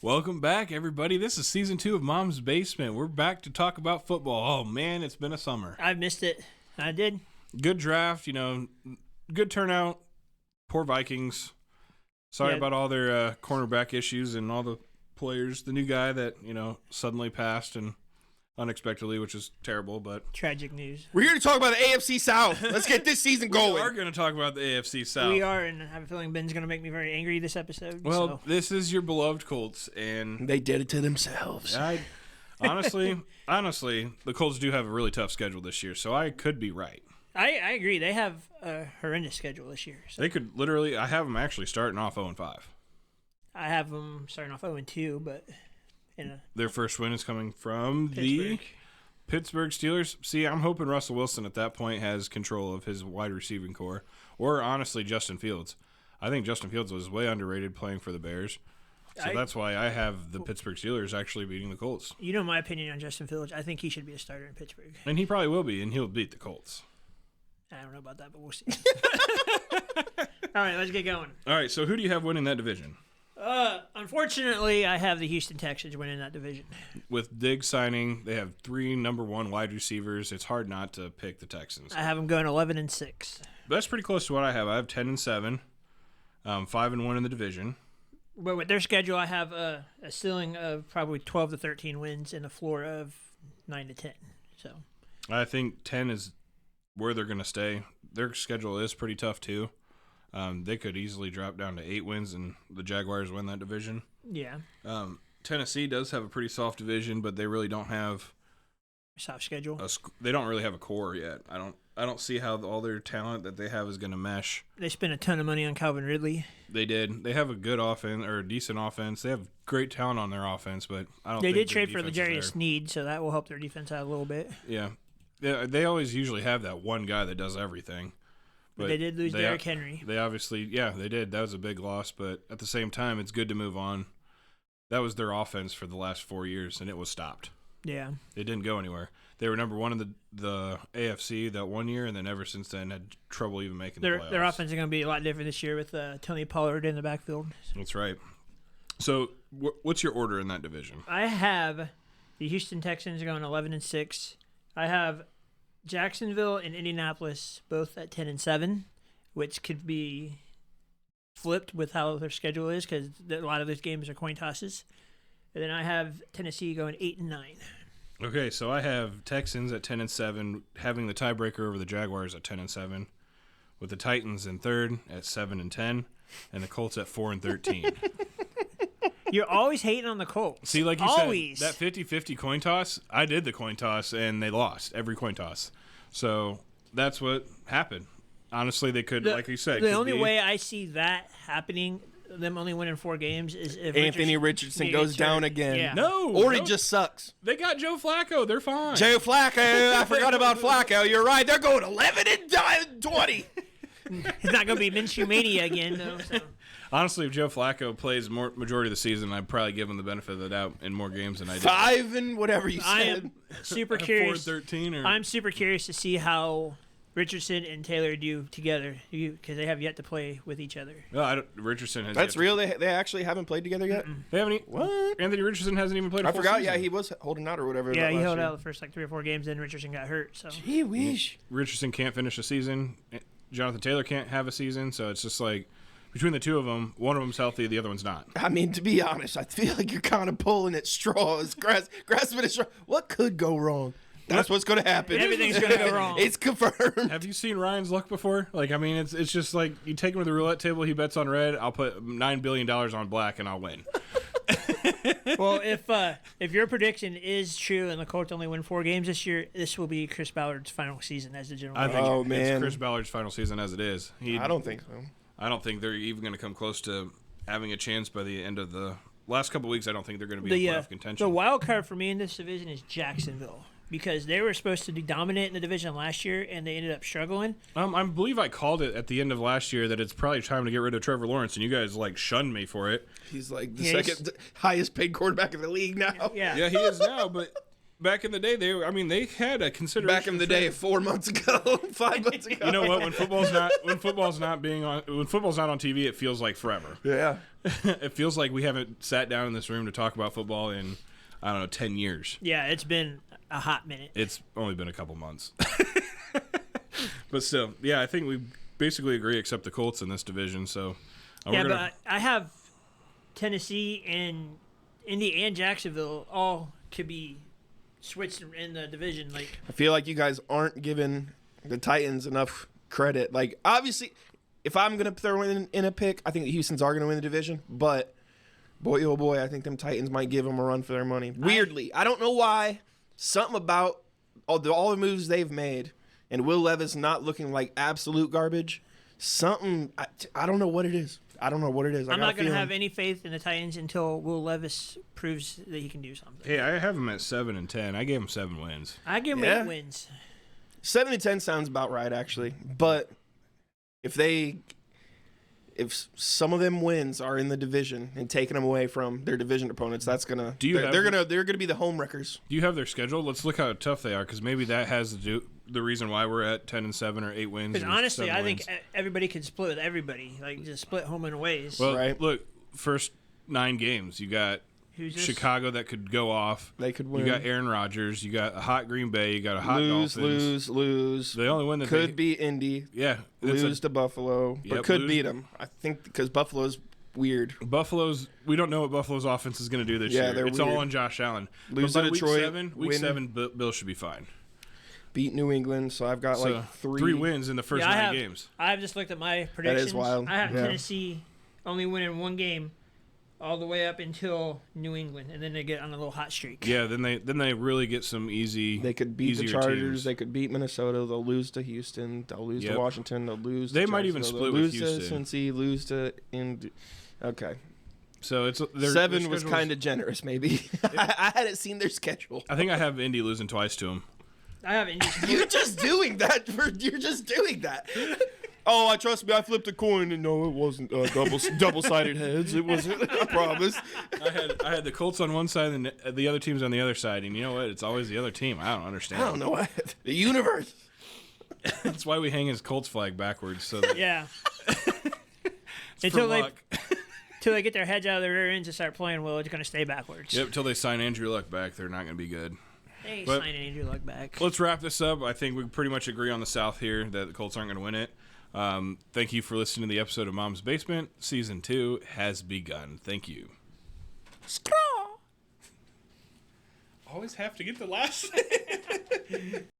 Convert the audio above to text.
Welcome back, everybody. This is season 2 of Mom's Basement. We're back to talk about football. Oh, man, it's been a summer. I've missed it. I did. Good draft, good turnout. Poor Vikings. Sorry about all their cornerback issues and all the players. The new guy that, suddenly passed and unexpectedly, which is terrible, but... Tragic news. We're here to talk about the AFC South. Let's get this season going. We are going to talk about the AFC South. We are, and I have a feeling Ben's going to make me very angry this episode. Well, this is your beloved Colts, and... They did it to themselves. Honestly, the Colts do have a really tough schedule this year, so I could be right. I agree. They have a horrendous schedule this year. So. They could literally... I have them actually starting off 0-5. I have them starting off 0-2, but... Their first win is coming from the Pittsburgh Steelers. See, I'm hoping Russell Wilson at that point has control of his wide receiving core, or honestly, Justin Fields. I think Justin Fields was way underrated playing for the Bears. So that's why I have the Pittsburgh Steelers actually beating the Colts. You know my opinion on Justin Fields. I think he should be a starter in Pittsburgh. And he probably will be, and he'll beat the Colts. I don't know about that, but we'll see. All right, let's get going. All right, so who do you have winning that division? Unfortunately, I have the Houston Texans winning that division. With Diggs signing, they have 3 number 1 wide receivers. It's hard not to pick the Texans. I have them going 11-6. That's pretty close to what I have. I have 10-7, 5-1 in the division. But with their schedule, I have a ceiling of probably 12 to 13 wins and a floor of 9 to 10. So I think 10 is where they're going to stay. Their schedule is pretty tough too. They could easily drop down to 8 wins and the Jaguars win that division. Yeah. Tennessee does have a pretty soft division, but they really don't have soft schedule. They don't really have a core yet. I don't see how all their talent that they have is going to mesh. They spent a ton of money on Calvin Ridley. They did. They have a good offense or a decent offense. They have great talent on their offense, but I don't. They think did trade for L'Jarius Sneed, so that will help their defense out a little bit. Yeah, they always usually have that one guy that does everything. But they did lose Derrick Henry. They obviously, they did. That was a big loss, but at the same time, it's good to move on. That was their offense for the last 4 years, and it was stopped. Yeah. It didn't go anywhere. They were number 1 in the AFC that one year, and then ever since then had trouble even making the playoffs. Their offense is going to be a lot different this year with Tony Pollard in the backfield. That's right. So what's your order in that division? I have the Houston Texans going 11-6. I have Jacksonville and Indianapolis both at 10-7, which could be flipped with how their schedule is because a lot of those games are coin tosses. And then I have Tennessee going 8-9. Okay, so I have Texans at 10-7, having the tiebreaker over the Jaguars at 10-7, with the Titans in third at 7-10, and the Colts at 4-13. You're always hating on the Colts. See, like you always. said, that 50-50 coin toss, I did the coin toss, and they lost every coin toss. So that's what happened. Honestly, they could, like you said. The only way I see that happening, them only winning 4 games, is if Anthony Richardson goes down again. Yeah. No. He just sucks. They got Joe Flacco. They're fine. Joe Flacco. I forgot about Flacco. You're right. They're going 11-20. It's not going to be Minshew Mania again, though. So. Honestly, if Joe Flacco plays majority of the season, I'd probably give him the benefit of the doubt in more games than I did. 5 and whatever you said. I am super curious. 4-13 I'm super curious to see how Richardson and Taylor do together because they have yet to play with each other. No, Richardson has. That's real. They actually haven't played together yet. They haven't. What? Anthony Richardson hasn't even played. I forgot. Season. Yeah, he was holding out or whatever. Yeah, he held out the first 3 or 4 games. Then Richardson got hurt. So. Gee whiz. Richardson can't finish a season. Jonathan Taylor can't have a season. So it's just like between the two of them, one of them's healthy, the other one's not. I mean, to be honest, I feel like you're kind of pulling at straws, grasping at straws. What could go wrong? That's what's going to happen. Everything's going to go wrong. It's confirmed. Have you seen Ryan's luck before? Like, I mean, it's just like you take him to the roulette table. He bets on red. I'll put $9 billion on black, and I'll win. Well, if your prediction is true and the Colts only win 4 games this year, this will be Chris Ballard's final season as the general manager. I think it's Chris Ballard's final season as it is. I don't think so. I don't think they're even going to come close to having a chance by the end of the last couple of weeks. I don't think they're going to be in playoff contention. The wild card for me in this division is Jacksonville. Because they were supposed to be dominant in the division last year, and they ended up struggling. I believe I called it at the end of last year that it's probably time to get rid of Trevor Lawrence, and you guys shunned me for it. He's like the second highest paid quarterback in the league now. Yeah, he is now. But back in the day, they had a consideration. Back in the day, 4 months ago, 5 months ago. You know what? When football's not on TV, it feels like forever. Yeah. It feels like we haven't sat down in this room to talk about football in, I don't know, 10 years. Yeah, it's been a hot minute. It's only been a couple months. But still, yeah, I think we basically agree except the Colts in this division. So But I have Tennessee and Indy and Jacksonville all could be switched in the division. Like, I feel like you guys aren't giving the Titans enough credit. Like, obviously, if I'm going to throw in a pick, I think the Houston's are going to win the division. But, boy, oh boy, I think them Titans might give them a run for their money. Weirdly. I don't know why. Something about all the moves they've made and Will Levis not looking like absolute garbage. Something, I don't know what it is. I'm not going to have any faith in the Titans until Will Levis proves that he can do something. Hey, I have them at 7-10. I gave them 7 wins. I give them 8 wins. 7-10 sounds about right, actually. But if some of them wins are in the division and taking them away from their division opponents, that's gonna they're gonna be the home wreckers. Do you have their schedule? Let's look how tough they are, because maybe that has the reason why we're at 10-7 or 8 wins. Because honestly, I think everybody can split with everybody, like just split home and aways. Well, right. Look, first 9 games, you got Chicago that could go off. They could win. You got Aaron Rodgers. You got a hot Green Bay. You got a hot Dolphins. Lose. The only win that could be Indy. Yeah, lose to Buffalo, but could beat them. I think because Buffalo's weird. We don't know what Buffalo's offense is going to do this year. It's all on Josh Allen. Lose to Detroit. Week 7, Bill should be fine. Beat New England, so I've got like 3 wins in the first 9 games. I've just looked at my predictions. That is wild. I have Tennessee only winning 1 game all the way up until New England, and then they get on a little hot streak. Yeah, then they really get some easy. They could beat the Chargers. Teams. They could beat Minnesota. They'll lose to Houston. They'll lose to Washington. They'll lose. They to might even split with Houston. Lose to Cincy. Lose to Indy. Okay. So it's 7 was kind of generous, maybe. I hadn't seen their schedule. I think I have Indy losing twice to them. I have Indy. You're just doing that. You're just doing that. Oh, trust me, I flipped a coin, and no, it wasn't double-sided heads. It wasn't. I promise. I had the Colts on one side and the other team's on the other side, and you know what? It's always the other team. I don't understand. I don't know what the universe. That's why we hang his Colts flag backwards. So that yeah. Until they get their heads out of their rear ends and start playing well, it's going to stay backwards. Yep. Until they sign Andrew Luck back, they're not going to be good. They ain't signing Andrew Luck back. Let's wrap this up. I think we pretty much agree on the South here that the Colts aren't going to win it. Thank you for listening to the episode of Mom's Basement. Season 2 has begun. Thank you. Always have to get the last.